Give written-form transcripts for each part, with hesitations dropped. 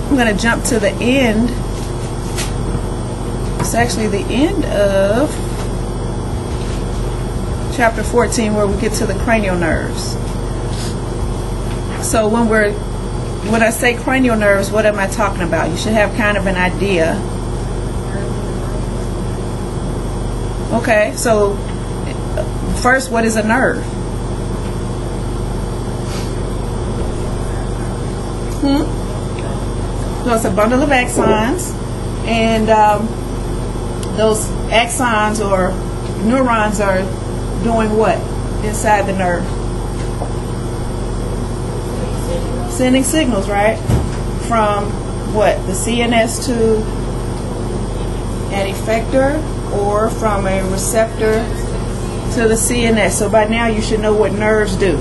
I'm going to jump to the end. It's actually the end of chapter 14 where we get to the cranial nerves. So when I say cranial nerves, what am I talking about? You should have kind of an idea. Okay, so first, what is a nerve? So it's a bundle of axons, and those axons or neurons are doing what inside the nerve? Sending signals, right? From what? The CNS to an effector, or from a receptor to the CNS. So by now you should know what nerves do.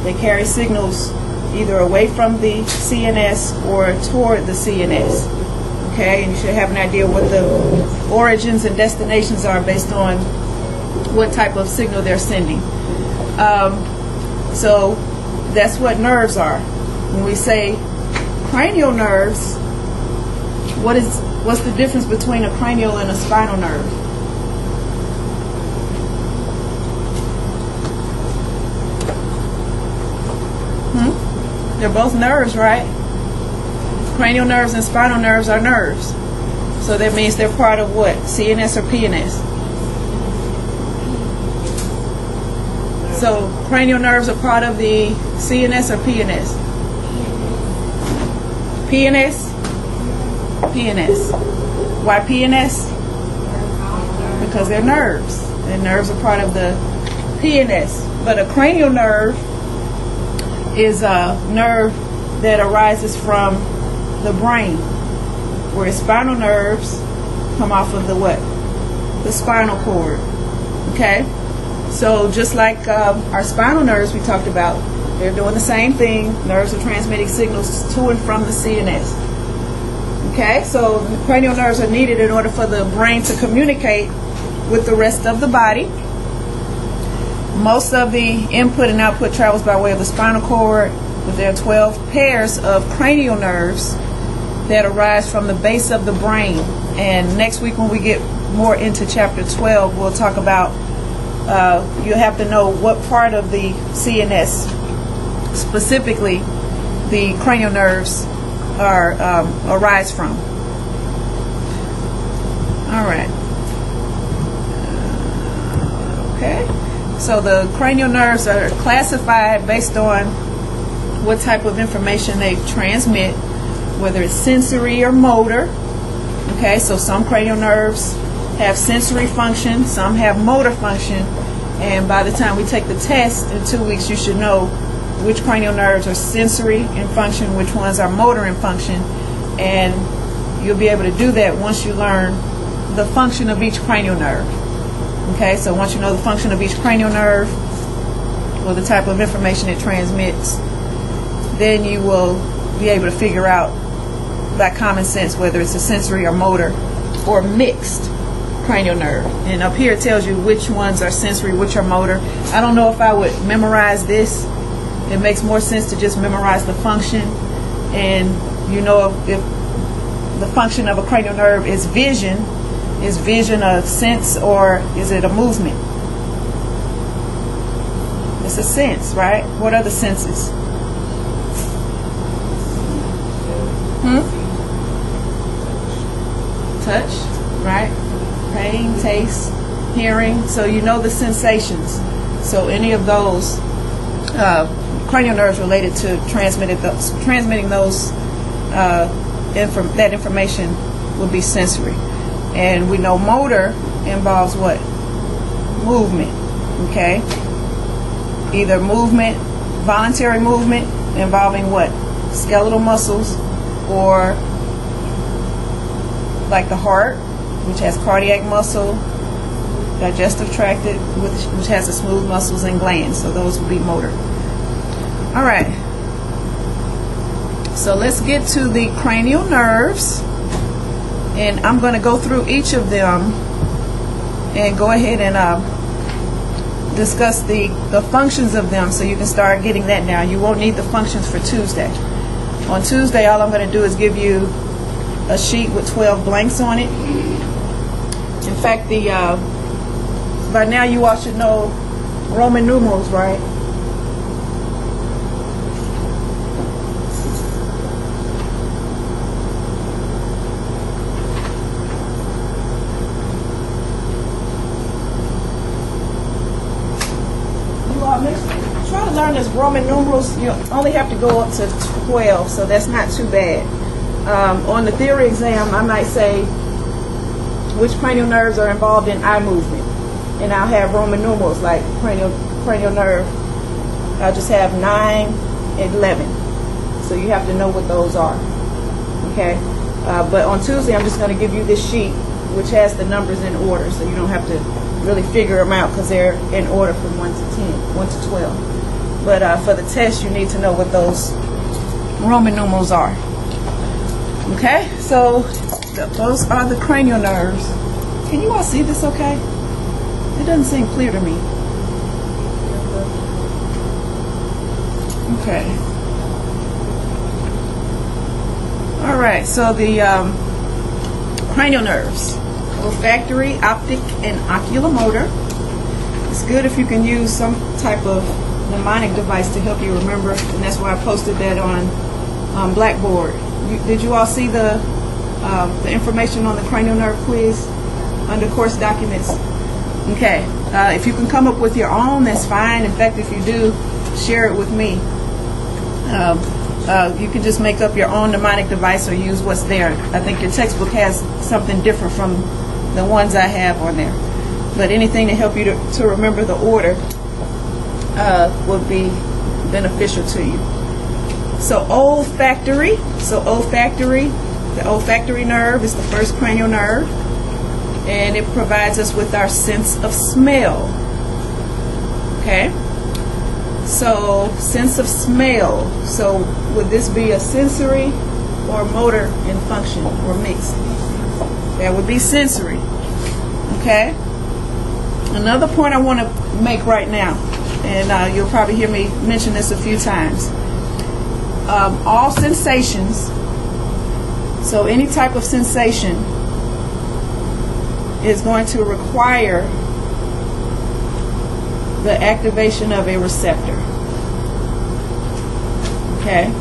They carry signals either away from the CNS or toward the CNS. Okay, and you should have an idea what the origins and destinations are based on what type of signal they're sending. So that's what nerves are. When we say cranial nerves, what's the difference between a cranial and a spinal nerve? They're both nerves, right? Cranial nerves and spinal nerves are nerves. So that means they're part of what? CNS or PNS? So cranial nerves are part of the CNS or PNS? PNS? PNS. Why PNS? Because they're nerves. And nerves are part of the PNS. But a cranial nerve is a nerve that arises from the brain, whereas spinal nerves come off of the what? The spinal cord. Okay? So just like our spinal nerves we talked about, they're doing the same thing. Nerves are transmitting signals to and from the CNS. Okay? So the cranial nerves are needed in order for the brain to communicate with the rest of the body. Most of the input and output travels by way of the spinal cord, but there are 12 pairs of cranial nerves that arise from the base of the brain. And next week when we get more into chapter 12, we'll talk about, you have to know what part of the CNS, specifically the cranial nerves, arise from. All right. Okay. So the cranial nerves are classified based on what type of information they transmit, whether it's sensory or motor. Okay, so some cranial nerves have sensory function, some have motor function, and by the time we take the test in 2 weeks, you should know which cranial nerves are sensory in function, which ones are motor in function, and you'll be able to do that once you learn the function of each cranial nerve. Okay, so once you know the function of each cranial nerve, or the type of information it transmits, then you will be able to figure out by common sense whether it's a sensory or motor or mixed cranial nerve. And up here it tells you which ones are sensory, which are motor. I don't know if I would memorize this. It makes more sense to just memorize the function, and you know if the function of a cranial nerve is vision. Is vision a sense or is it a movement? It's a sense, right? What are the senses? Touch, right? Pain, taste, hearing. So you know the sensations. So any of those cranial nerves related to transmitting those that information will be sensory. And we know motor involves what? Movement. Okay? Either movement, voluntary movement involving what? Skeletal muscles, or like the heart, which has cardiac muscle, digestive tract, which has the smooth muscles and glands. So those would be motor. All right. So let's get to the cranial nerves. And I'm going to go through each of them and go ahead and discuss the functions of them, so you can start getting that now. You won't need the functions for Tuesday. On Tuesday, all I'm going to do is give you a sheet with 12 blanks on it. In fact, by now you all should know Roman numerals, right? Try to learn this Roman numerals. You only have to go up to 12, so that's not too bad. On the theory exam, I might say which cranial nerves are involved in eye movement, and I'll have Roman numerals like cranial nerve. I'll just have 9 and 11, so you have to know what those are. Okay, but on Tuesday, I'm just going to give you this sheet which has the numbers in order, so you don't have to really figure them out because they're in order from 1 to 10, 1 to 12. But for the test, you need to know what those Roman numerals are. Okay, so those are the cranial nerves. Can you all see this okay? It doesn't seem clear to me. Okay. All right, so the cranial nerves: olfactory, optic, and oculomotor. It's good if you can use some type of mnemonic device to help you remember, and that's why I posted that on Blackboard. Did you all see the information on the cranial nerve quiz under course documents? Okay. If you can come up with your own, that's fine. In fact, if you do, share it with me. You can just make up your own mnemonic device or use what's there. I think your textbook has something different from the ones I have on there. But anything to help you to remember the order would be beneficial to you. So olfactory. The olfactory nerve is the first cranial nerve, and it provides us with our sense of smell. Okay? So sense of smell. So would this be a sensory or motor in function or mixed? That would be sensory. Okay? Another point I want to make right now, and you'll probably hear me mention this a few times. All sensations, so any type of sensation, is going to require the activation of a receptor. Okay?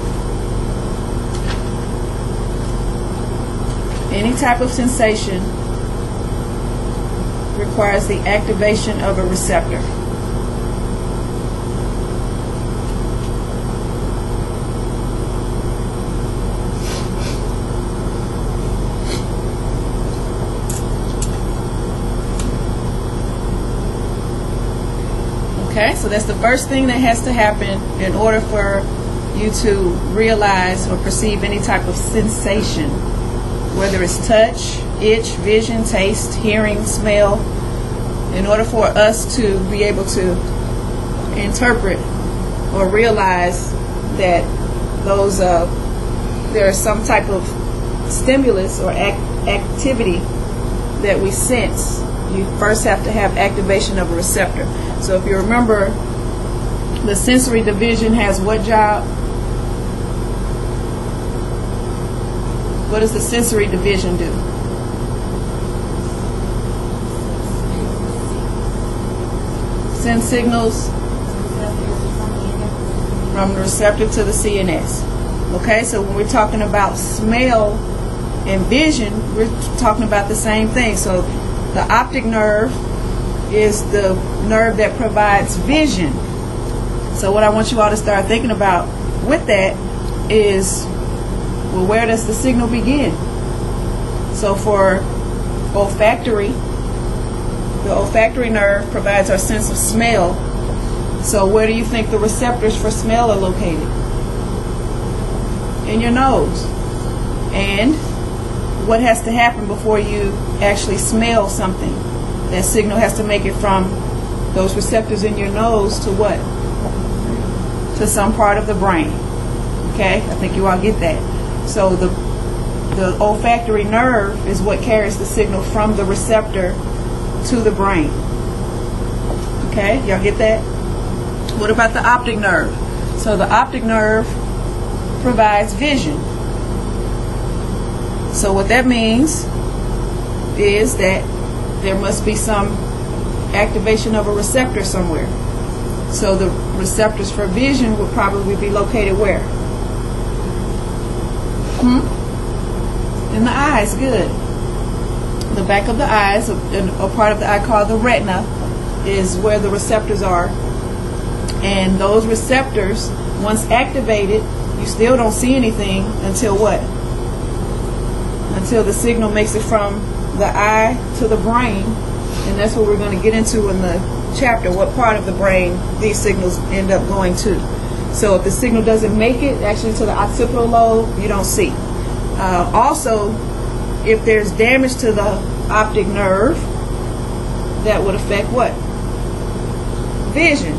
Any type of sensation requires the activation of a receptor. Okay, so that's the first thing that has to happen in order for you to realize or perceive any type of sensation, whether it's touch, itch, vision, taste, hearing, smell. In order for us to be able to interpret or realize that those there is some type of stimulus or activity that we sense, you first have to have activation of a receptor. So if you remember, the sensory division has what job? What does the sensory division do? Send signals from the receptor to the CNS. Okay, so when we're talking about smell and vision, we're talking about the same thing. So the optic nerve is the nerve that provides vision. So what I want you all to start thinking about with that is, well, where does the signal begin? So for olfactory, the olfactory nerve provides our sense of smell. So where do you think the receptors for smell are located? In your nose. And what has to happen before you actually smell something? That signal has to make it from those receptors in your nose to what? To some part of the brain. Okay, I think you all get that. So the olfactory nerve is what carries the signal from the receptor to the brain. Okay, y'all get that? What about the optic nerve? So the optic nerve provides vision. So what that means is that there must be some activation of a receptor somewhere. So the receptors for vision would probably be located where? In the eyes. Good. The back of the eyes, a part of the eye called the retina, is where the receptors are. And those receptors, once activated, you still don't see anything until what? Until the signal makes it from the eye to the brain. And that's what we're going to get into in the chapter, what part of the brain these signals end up going to. So if the signal doesn't make it actually to the occipital lobe, you don't see. Also, if there's damage to the optic nerve, that would affect what? Vision.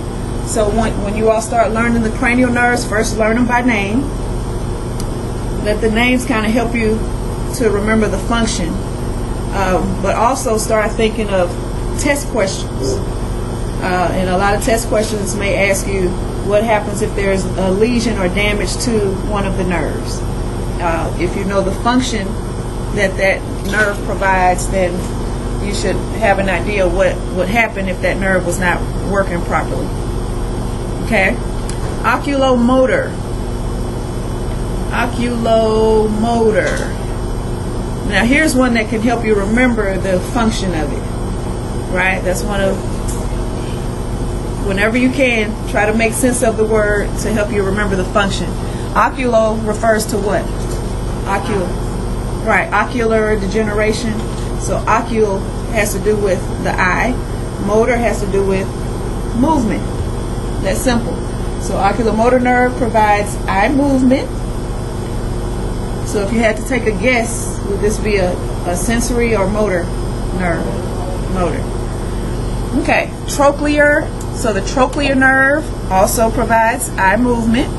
So when you all start learning the cranial nerves, first learn them by name. Let the names kind of help you to remember the function. But also start thinking of test questions. And a lot of test questions may ask you what happens if there's a lesion or damage to one of the nerves. If you know the function that nerve provides, then you should have an idea what would happen if that nerve was not working properly. Okay? Oculomotor. Oculomotor. Now here's one that can help you remember the function of it. Right? That's one of, whenever you can, try to make sense of the word to help you remember the function. Oculo refers to what? Right, ocular degeneration. So ocul has to do with the eye. Motor has to do with movement. That's simple. So oculomotor nerve provides eye movement. So if you had to take a guess, would this be a sensory or motor nerve? Motor. Okay, trochlear. So the trochlear nerve also provides eye movement.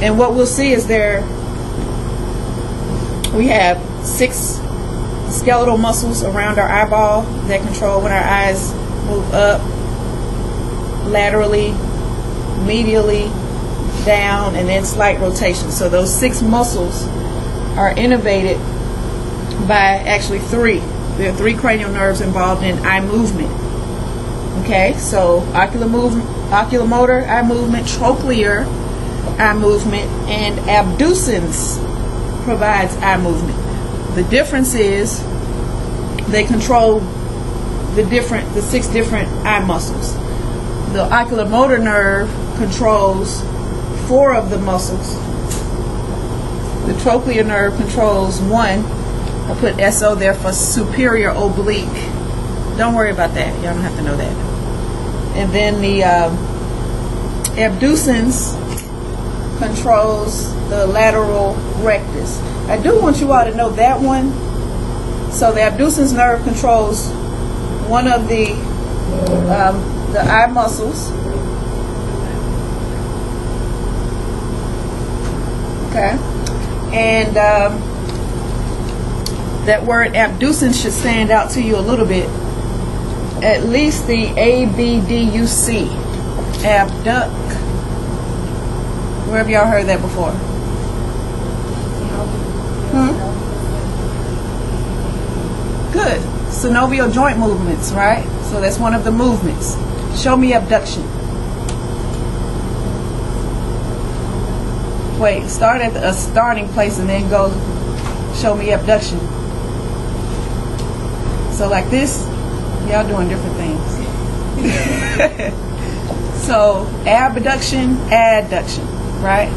And what we'll see is we have 6 skeletal muscles around our eyeball that control when our eyes move up, laterally, medially, down, and then slight rotation. So those 6 muscles are innervated by actually 3. There are 3 cranial nerves involved in eye movement. Okay, so oculomotor eye movement, trochlear eye movement, and abducens provides eye movement. The difference is they control the 6 different eye muscles. The oculomotor nerve controls 4 of the muscles. The trochlear nerve controls 1. I put SO there for superior oblique. Don't worry about that. Y'all don't have to know that. And then the abducens controls the lateral rectus. I do want you all to know that one. So the abducens nerve controls one of the eye muscles. Okay, and that word abducens should stand out to you a little bit. At least the ABDUC, abduct. Where have y'all heard that before? Good. Synovial joint movements, right? So that's one of the movements. Show me abduction. Wait, start at a starting place and then go show me abduction. So like this, y'all doing different things. So abduction, adduction, right?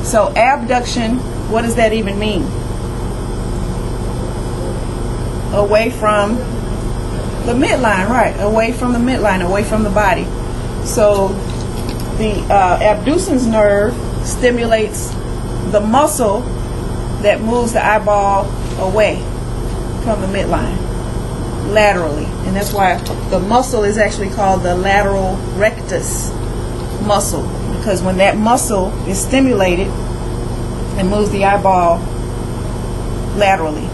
So abduction, what does that even mean? Away from the midline, right? Away from the midline, away from the body. So the abducens nerve stimulates the muscle that moves the eyeball away from the midline, laterally. And that's why the muscle is actually called the lateral rectus muscle, because when that muscle is stimulated, it moves the eyeball laterally.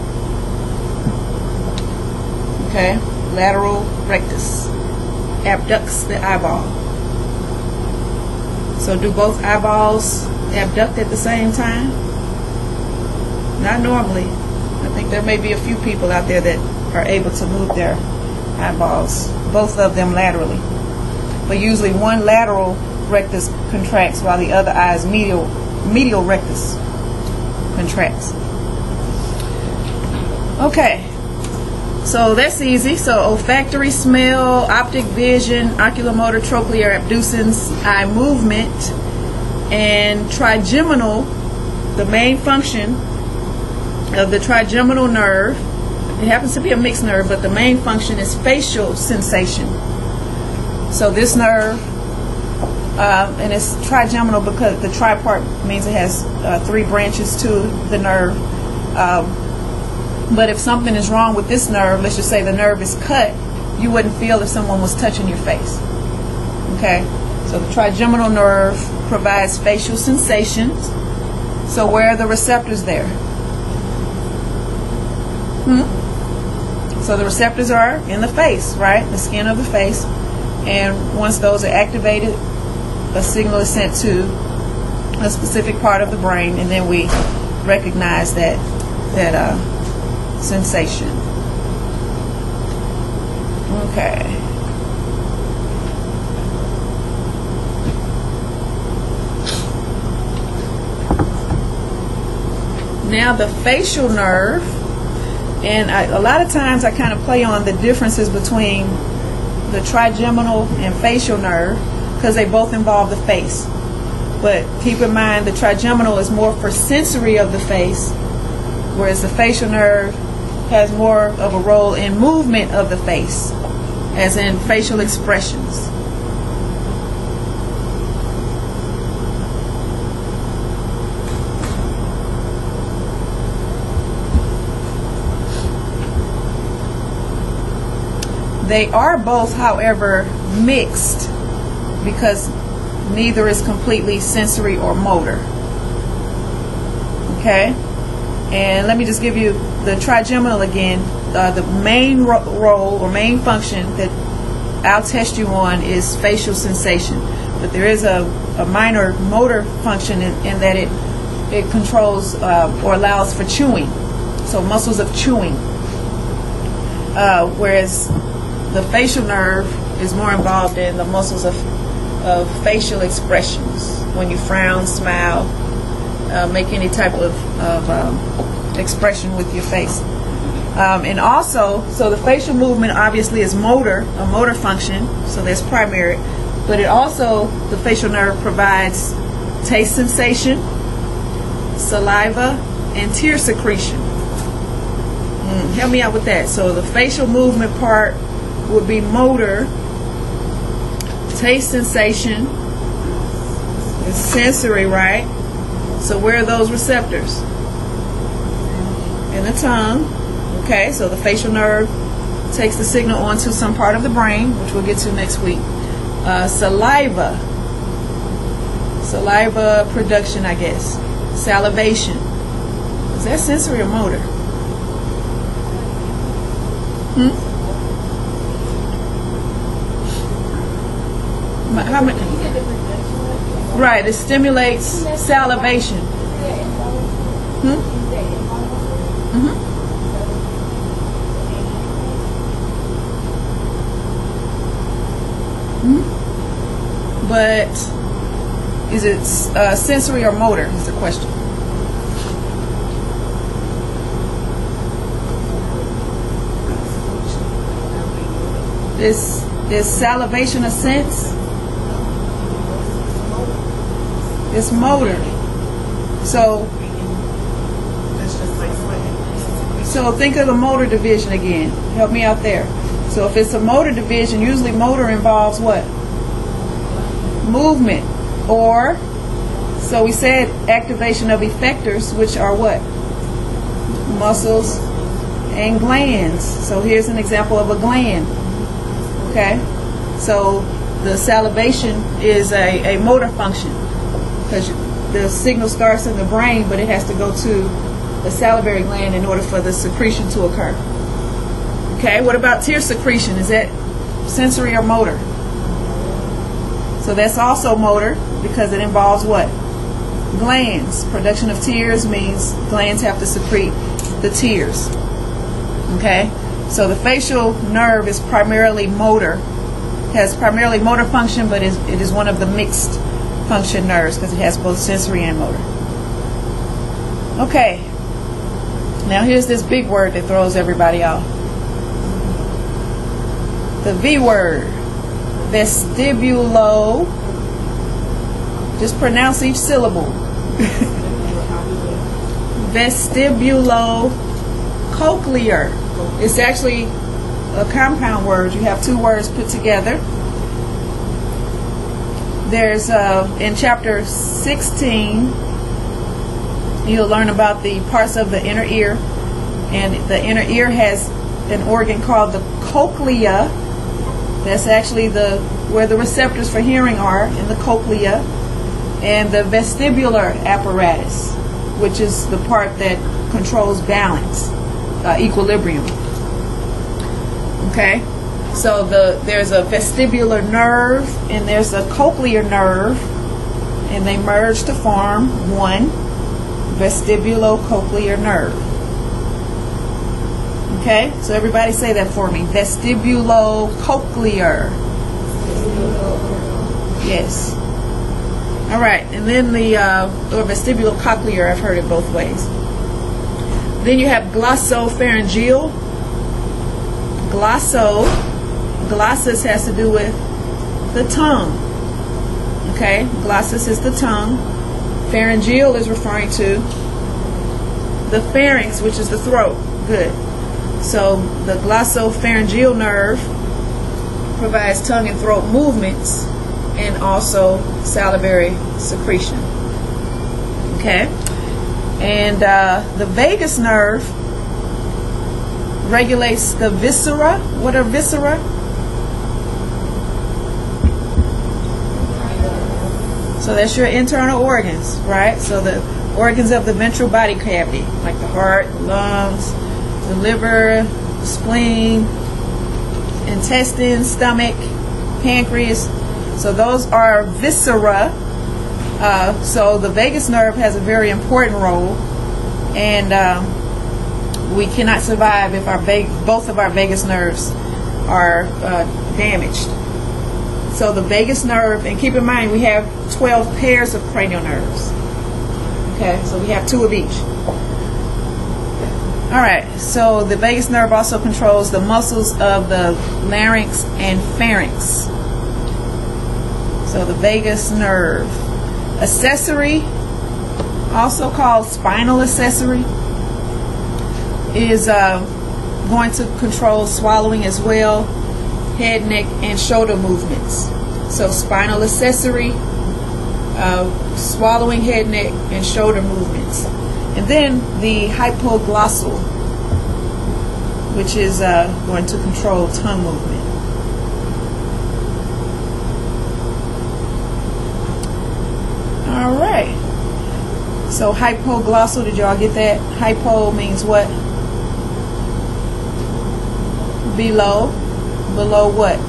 Okay, lateral rectus abducts the eyeball. So do both eyeballs abduct at the same time? Not normally. I think there may be a few people out there that are able to move their eyeballs, both of them laterally. But usually one lateral rectus contracts while the other eye's medial rectus contracts. Okay, so that's easy. So olfactory, smell, optic vision, oculomotor, trochlear, abducens, eye movement, and trigeminal. The main function of the trigeminal nerve, it happens to be a mixed nerve, but the main function is facial sensation. So this nerve, and it's trigeminal because the tripart means it has 3 branches to the nerve. But if something is wrong with this nerve, let's just say the nerve is cut, you wouldn't feel if someone was touching your face. Okay? So the trigeminal nerve provides facial sensations. So where are the receptors there? So the receptors are in the face, right? The skin of the face. And once those are activated, a signal is sent to a specific part of the brain, and then we recognize that sensation. Okay. Now the facial nerve, and a lot of times I kind of play on the differences between the trigeminal and facial nerve because they both involve the face. But keep in mind the trigeminal is more for sensory of the face, whereas the facial nerve has more of a role in movement of the face, as in facial expressions. They are both, however, mixed because neither is completely sensory or motor. Okay? And let me just give you the trigeminal again. The main role or main function that I'll test you on is facial sensation. But there is a minor motor function in that it controls or allows for chewing. So muscles of chewing. Whereas the facial nerve is more involved in the muscles of facial expressions. When you frown, smile, make any type of expression with your face. And also, so the facial movement obviously is motor, a motor function, so that's primary. But it also, the facial nerve provides taste sensation, saliva, and tear secretion. Help me out with that. So the facial movement part would be motor, taste sensation, is sensory, right? So where are those receptors? In the tongue. Okay, so the facial nerve takes the signal onto some part of the brain, which we'll get to next week. Saliva production, I guess. Salivation. Is that sensory or motor? How many? Right, it stimulates salivation. But is it sensory or motor is the question. Is salivation a sense? It's motor. So think of the motor division again. Help me out there. So if it's a motor division, usually motor involves what? Movement. Or, so we said activation of effectors, which are what? Muscles and glands. So here's an example of a gland. Okay? So the salivation is a motor function because the signal starts in the brain, but it has to go to the salivary gland in order for the secretion to occur. Okay, what about tear secretion? Is that sensory or motor? So that's also motor because it involves what? glands. Production of tears means glands have to secrete the tears. Okay, so the facial nerve is primarily motor, has primarily motor function, but it is one of the mixed function nerves because it has both sensory and motor. Okay, now here's this big word that throws everybody off. The V word, vestibulo. Just pronounce each syllable. Vestibulocochlear. It's actually a compound word. You have two words put together. There's in chapter 16, you'll learn about the parts of the inner ear, and the inner ear has an organ called the cochlea. That's actually where the receptors for hearing are, in the cochlea, and the vestibular apparatus, which is the part that controls balance, equilibrium. Okay, so there's a vestibular nerve and there's a cochlear nerve, and they merge to form one vestibulocochlear nerve. Okay, so everybody say that for me. Vestibulocochlear. Yes. All right, and then or vestibulocochlear, I've heard it both ways. Then you have glossopharyngeal. Glossus has to do with the tongue. Okay, glossus is the tongue. Pharyngeal is referring to the pharynx, which is the throat. Good. So the glossopharyngeal nerve provides tongue and throat movements and also salivary secretion. Okay, and the vagus nerve regulates the viscera. What are viscera? So that's your internal organs, right? So the organs of the ventral body cavity, like the heart, the lungs, the liver, the spleen, intestine, stomach, pancreas. So those are viscera. So the vagus nerve has a very important role, and we cannot survive if both of our vagus nerves are damaged. So the vagus nerve, and keep in mind we have 12 pairs of cranial nerves. Okay, so we have 2 of each. All right, so the vagus nerve also controls the muscles of the larynx and pharynx. So the vagus nerve. Accessory, also called spinal accessory, is going to control swallowing as well, head, neck, and shoulder movements. So spinal accessory, swallowing, head, neck, and shoulder movements. And then the hypoglossal, which is going to control tongue movement. All right. So hypoglossal, did y'all get that? Hypo means what? Below. Below what?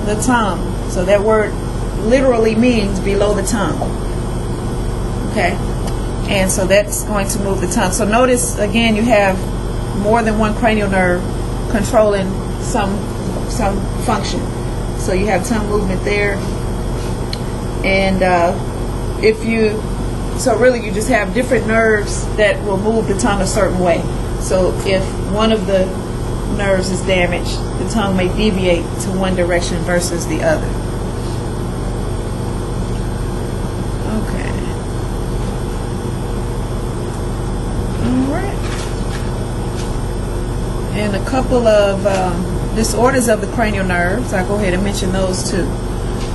The tongue. So that word literally means below the tongue. Okay. And so that's going to move the tongue. So notice again, you have more than one cranial nerve controlling some function. So you have tongue movement there, and so really you just have different nerves that will move the tongue a certain way. So if one of the nerves is damaged, the tongue may deviate to one direction versus the other. Okay. Alright. And a couple of disorders of the cranial nerves. I'll go ahead and mention those too.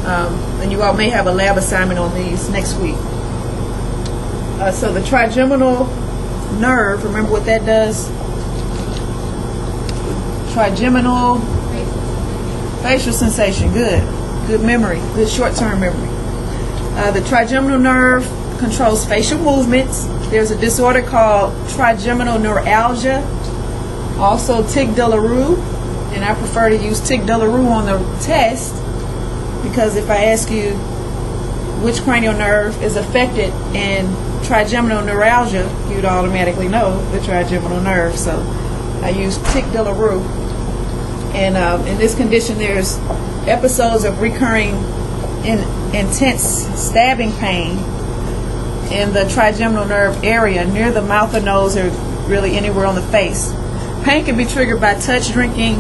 And you all may have a lab assignment on these next week. So the trigeminal nerve, remember what that does? Trigeminal facial sensation. Good memory, good short-term memory. The trigeminal nerve controls facial movements. There's a disorder called trigeminal neuralgia, also tic douloureux, and I prefer to use tic douloureux on the test, because if I ask you which cranial nerve is affected in trigeminal neuralgia, you'd automatically know the trigeminal nerve. So I use tic de la Rue. And in this condition, there's episodes of recurring intense stabbing pain in the trigeminal nerve area near the mouth or nose, or really anywhere on the face. Pain can be triggered by touch, drinking,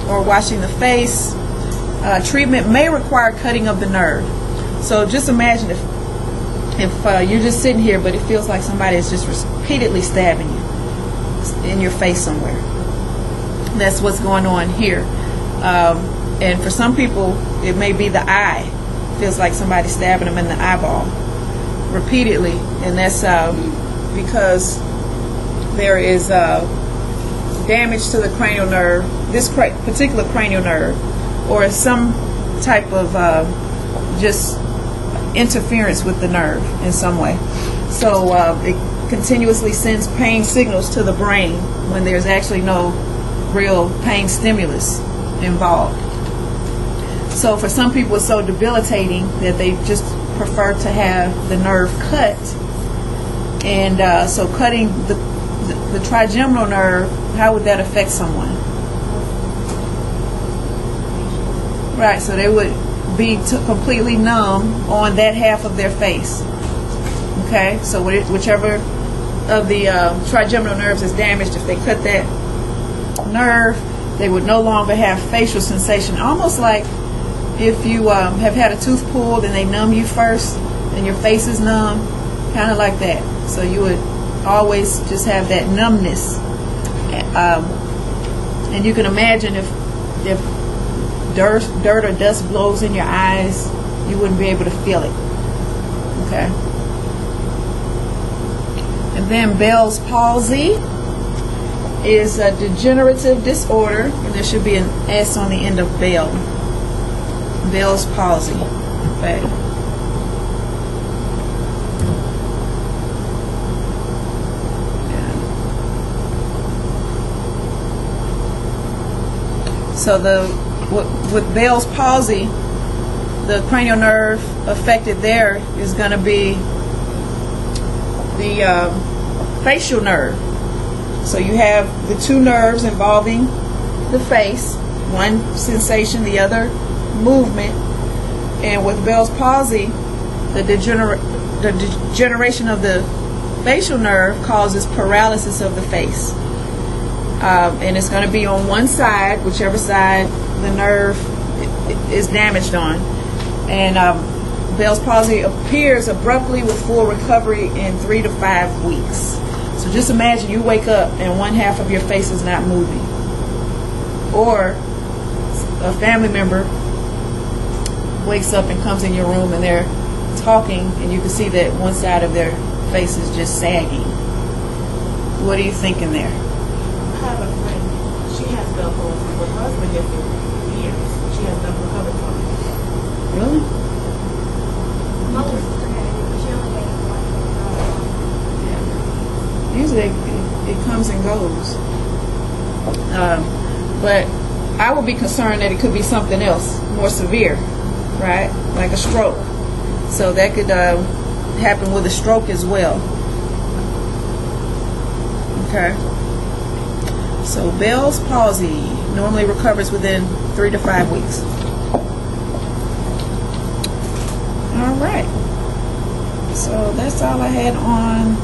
or washing the face. Treatment may require cutting of the nerve. So just imagine if you're just sitting here, but it feels like somebody is just repeatedly stabbing you in your face somewhere. That's what's going on here. And for some people, it may be the eye. It feels like somebody stabbing them in the eyeball repeatedly, and that's because there is damage to the cranial nerve, this particular cranial nerve, or some type of just interference with the nerve in some way. So it continuously sends pain signals to the brain when there's actually no real pain stimulus involved. So for some people, it's so debilitating that they just prefer to have the nerve cut. And so cutting the trigeminal nerve, how would that affect someone? Right, so they would be completely numb on that half of their face. Okay, so whichever of the trigeminal nerves is damaged, if they cut that nerve, they would no longer have facial sensation. Almost like if you have had a tooth pulled and they numb you first and your face is numb, kind of like that. So you would always just have that numbness. And you can imagine if dirt or dust blows in your eyes, you wouldn't be able to feel it. Okay. And then Bell's palsy is a degenerative disorder, and there should be an S on the end of Bell. Bell's palsy. Okay. So with Bell's palsy, the cranial nerve affected there is going to be the facial nerve. So you have the two nerves involving the face, one sensation, the other movement. And with Bell's palsy, the degeneration of the facial nerve causes paralysis of the face. And it's going to be on one side, whichever side the nerve is damaged on. And Bell's palsy appears abruptly with full recovery in 3 to 5 weeks. So just imagine you wake up and one half of your face is not moving. Or a family member wakes up and comes in your room and they're talking and you can see that one side of their face is just sagging. What are you thinking there? I have a friend. She has Bell's palsy. Her husband has it for years. She has not recovered from it. Really? My older sister had it, but she only had it once. Usually it comes and goes. But I would be concerned that it could be something else more severe, right? Like a stroke. So that could happen with a stroke as well. Okay. So Bell's palsy normally recovers within 3 to 5 weeks. All right. So that's all I had on